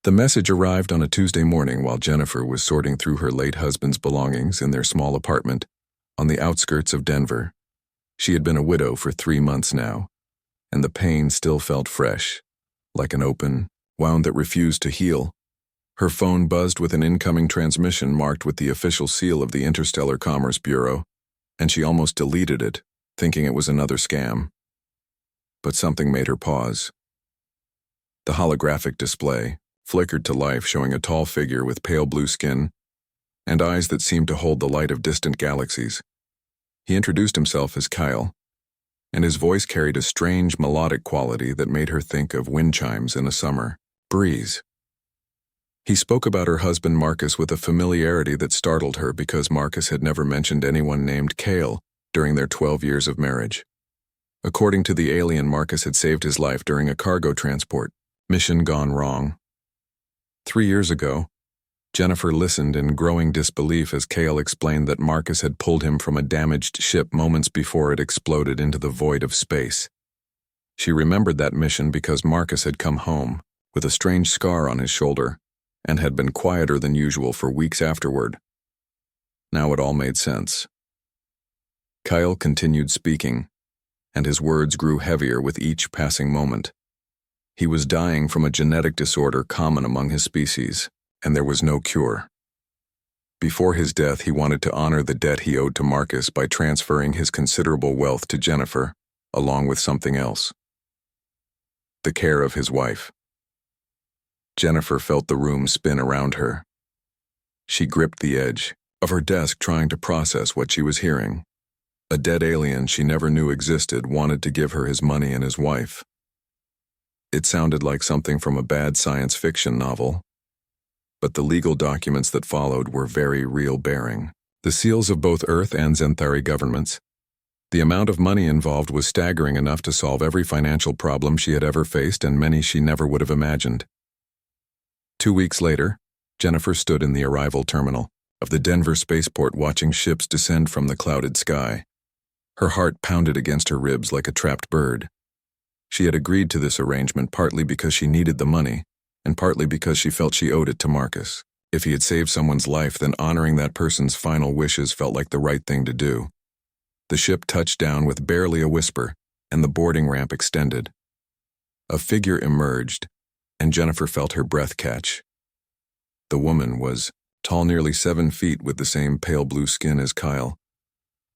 The message arrived on a Tuesday morning while Jennifer was sorting through her late husband's belongings in their small apartment on the outskirts of Denver. She had been a widow for 3 months now, and the pain still felt fresh, like an open wound that refused to heal. Her phone buzzed with an incoming transmission marked with the official seal of the Interstellar Commerce Bureau, and she almost deleted it, thinking it was another scam. But something made her pause. The holographic display flickered to life, showing a tall figure with pale blue skin and eyes that seemed to hold the light of distant galaxies. He introduced himself as Kyle, and his voice carried a strange melodic quality that made her think of wind chimes in a summer breeze. He spoke about her husband Marcus with a familiarity that startled her because Marcus had never mentioned anyone named Kale during their 12 years of marriage. According to the alien, Marcus had saved his life during a cargo transport mission gone wrong. 3 years ago, Jennifer listened in growing disbelief as Kale explained that Marcus had pulled him from a damaged ship moments before it exploded into the void of space. She remembered that mission because Marcus had come home with a strange scar on his shoulder and had been quieter than usual for weeks afterward. Now it all made sense. Kyle continued speaking, and his words grew heavier with each passing moment. He was dying from a genetic disorder common among his species, and there was no cure. Before his death, he wanted to honor the debt he owed to Marcus by transferring his considerable wealth to Jennifer, along with something else: the care of his wife. Jennifer felt the room spin around her. She gripped the edge of her desk, trying to process what she was hearing. A dead alien she never knew existed wanted to give her his money and his wife. It sounded like something from a bad science fiction novel, but the legal documents that followed were very real bearing. The seals of both Earth and Xanthari governments. The amount of money involved was staggering enough to solve every financial problem she had ever faced and many she never would have imagined. 2 weeks later, Jennifer stood in the arrival terminal of the Denver spaceport watching ships descend from the clouded sky. Her heart pounded against her ribs like a trapped bird. She had agreed to this arrangement partly because she needed the money, and partly because she felt she owed it to Marcus. If he had saved someone's life, then honoring that person's final wishes felt like the right thing to do. The ship touched down with barely a whisper, and the boarding ramp extended. A figure emerged, and Jennifer felt her breath catch. The woman was tall, nearly 7 feet, with the same pale blue skin as Kyle.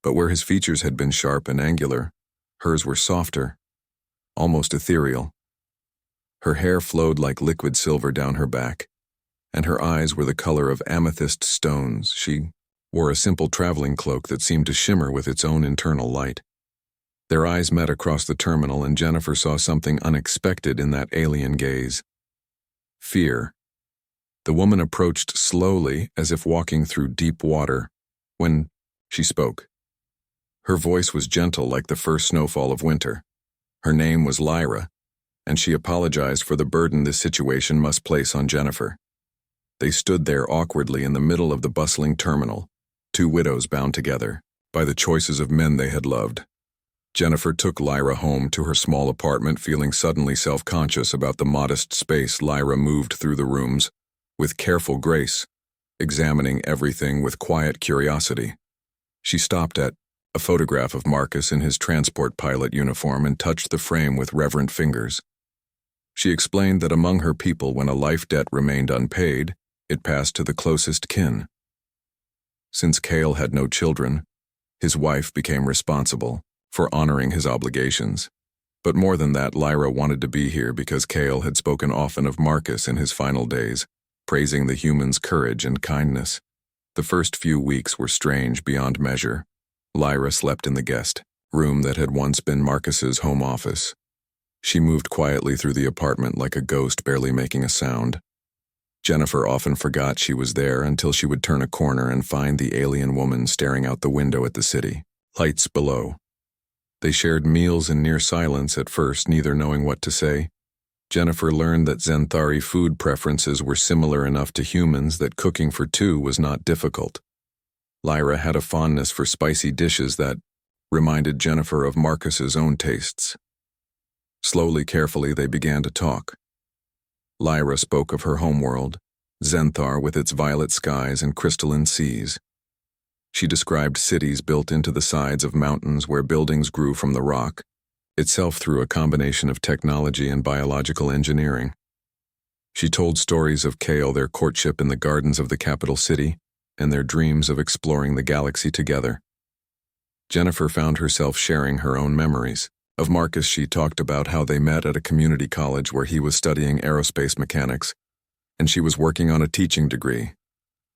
But where his features had been sharp and angular, hers were softer, almost ethereal. Her hair flowed like liquid silver down her back, and her eyes were the color of amethyst stones. She wore a simple traveling cloak that seemed to shimmer with its own internal light. Their eyes met across the terminal, and Jennifer saw something unexpected in that alien gaze: fear. The woman approached slowly, as if walking through deep water, when she spoke. Her voice was gentle like the first snowfall of winter. Her name was Lyra, and she apologized for the burden this situation must place on Jennifer. They stood there awkwardly in the middle of the bustling terminal, 2 widows bound together by the choices of men they had loved. Jennifer took Lyra home to her small apartment, feeling suddenly self-conscious about the modest space. Lyra moved through the rooms with careful grace, examining everything with quiet curiosity. She stopped at a photograph of Marcus in his transport pilot uniform and touched the frame with reverent fingers. She explained that among her people, when a life debt remained unpaid, it passed to the closest kin. Since Kale had no children, his wife became responsible for honoring his obligations. But more than that, Lyra wanted to be here because Kale had spoken often of Marcus in his final days, praising the human's courage and kindness. The first few weeks were strange beyond measure. Lyra slept in the guest room that had once been Marcus's home office. She moved quietly through the apartment like a ghost, barely making a sound. Jennifer often forgot she was there until she would turn a corner and find the alien woman staring out the window at the city lights below. They shared meals in near silence at first, neither knowing what to say. Jennifer learned that Xanthari food preferences were similar enough to humans that cooking for 2 was not difficult. Lyra had a fondness for spicy dishes that reminded Jennifer of Marcus's own tastes. Slowly, carefully, they began to talk. Lyra spoke of her homeworld, Zenthar with its violet skies and crystalline seas. She described cities built into the sides of mountains where buildings grew from the rock, itself through a combination of technology and biological engineering. She told stories of Kale, their courtship in the gardens of the capital city, and their dreams of exploring the galaxy together. Jennifer found herself sharing her own memories. Of Marcus, she talked about how they met at a community college where he was studying aerospace mechanics, and she was working on a teaching degree.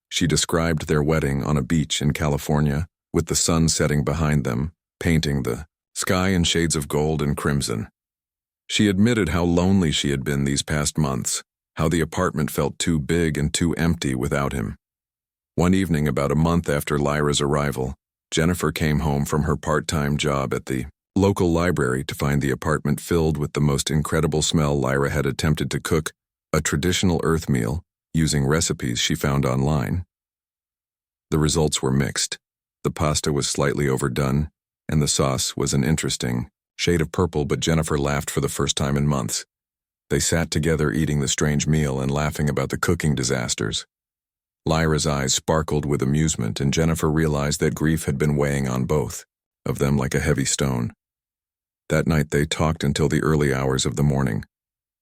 She described their wedding on a beach in California, with the sun setting behind them, painting the sky in shades of gold and crimson. She admitted how lonely she had been these past months, how the apartment felt too big and too empty without him. One evening, about a month after Lyra's arrival, Jennifer came home from her part-time job at the local library to find the apartment filled with the most incredible smell. Lyra had attempted to cook a traditional Earth meal using recipes she found online. The results were mixed. The pasta was slightly overdone, and the sauce was an interesting shade of purple, but Jennifer laughed for the first time in months. They sat together eating the strange meal and laughing about the cooking disasters. Lyra's eyes sparkled with amusement, and Jennifer realized that grief had been weighing on both of them like a heavy stone. That night they talked until the early hours of the morning.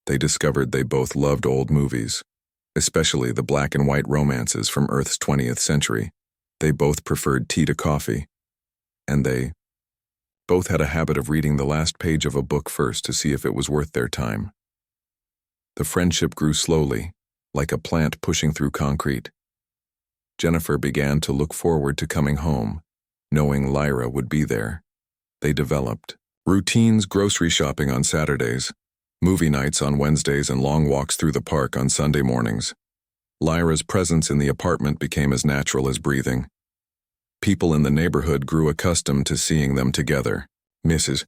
They discovered they both loved old movies, especially the black and white romances from Earth's 20th century. They both preferred tea to coffee, and they both had a habit of reading the last page of a book first to see if it was worth their time. The friendship grew slowly, like a plant pushing through concrete. Jennifer began to look forward to coming home, knowing Lyra would be there. They developed routines: grocery shopping on Saturdays, movie nights on Wednesdays, and long walks through the park on Sunday mornings. Lyra's presence in the apartment became as natural as breathing. People in the neighborhood grew accustomed to seeing them together. Mrs.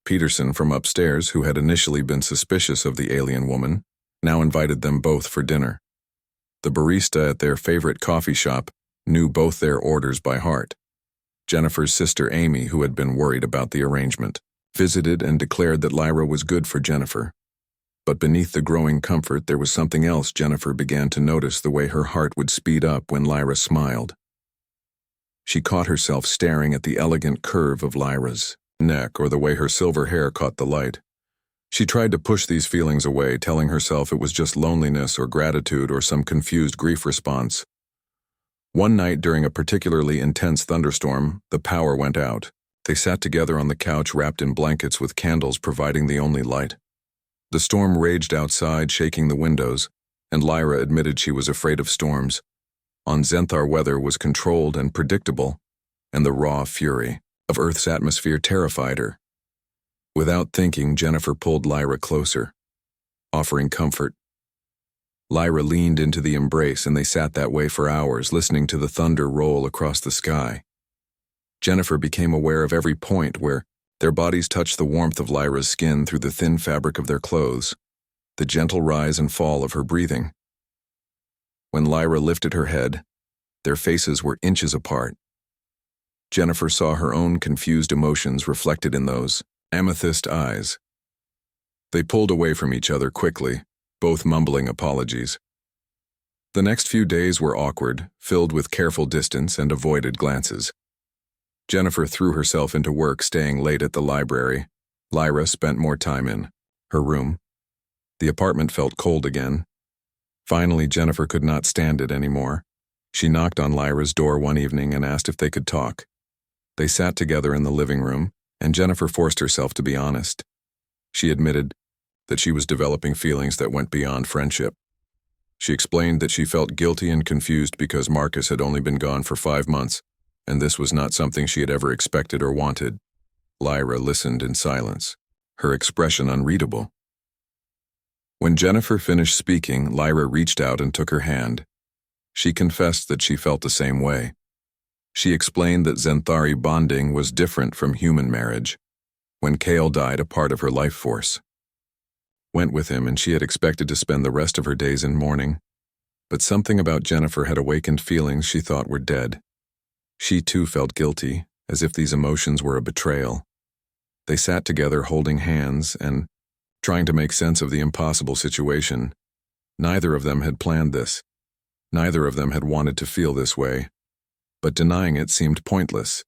Peterson from upstairs, who had initially been suspicious of the alien woman, now invited them both for dinner. The barista at their favorite coffee shop knew both their orders by heart. Jennifer's sister Amy, who had been worried about the arrangement, visited and declared that Lyra was good for Jennifer. But beneath the growing comfort there was something else. Jennifer began to notice the way her heart would speed up when Lyra smiled. She caught herself staring at the elegant curve of Lyra's neck, or the way her silver hair caught the light. She tried to push these feelings away, telling herself it was just loneliness or gratitude or some confused grief response. One night during a particularly intense thunderstorm, the power went out. They sat together on the couch wrapped in blankets with candles providing the only light. The storm raged outside, shaking the windows, and Lyra admitted she was afraid of storms. On Zenthar, weather was controlled and predictable, and the raw fury of Earth's atmosphere terrified her. Without thinking, Jennifer pulled Lyra closer, offering comfort. Lyra leaned into the embrace, and they sat that way for hours, listening to the thunder roll across the sky. Jennifer became aware of every point where their bodies touched the warmth of Lyra's skin through the thin fabric of their clothes, the gentle rise and fall of her breathing. When Lyra lifted her head, their faces were inches apart. Jennifer saw her own confused emotions reflected in those amethyst eyes. They pulled away from each other quickly, both mumbling apologies. The next few days were awkward, filled with careful distance and avoided glances. Jennifer threw herself into work, staying late at the library. Lyra spent more time in her room. The apartment felt cold again. Finally, Jennifer could not stand it anymore. She knocked on Lyra's door one evening and asked if they could talk. They sat together in the living room, and Jennifer forced herself to be honest. She admitted that she was developing feelings that went beyond friendship. She explained that she felt guilty and confused because Marcus had only been gone for 5 months, and this was not something she had ever expected or wanted. Lyra listened in silence, her expression unreadable. When Jennifer finished speaking, Lyra reached out and took her hand. She confessed that she felt the same way. She explained that Zenthari bonding was different from human marriage. When Kale died, a part of her life force went with him, and she had expected to spend the rest of her days in mourning. But something about Jennifer had awakened feelings she thought were dead. She too felt guilty, as if these emotions were a betrayal. They sat together holding hands and trying to make sense of the impossible situation. Neither of them had planned this. Neither of them had wanted to feel this way. But denying it seemed pointless.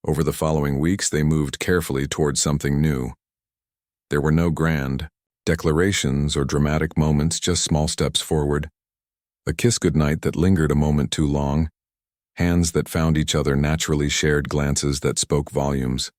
Over the following weeks, they moved carefully towards something new. There were no grand declarations or dramatic moments, just small steps forward. A kiss goodnight that lingered a moment too long. Hands that found each other naturally, shared glances that spoke volumes.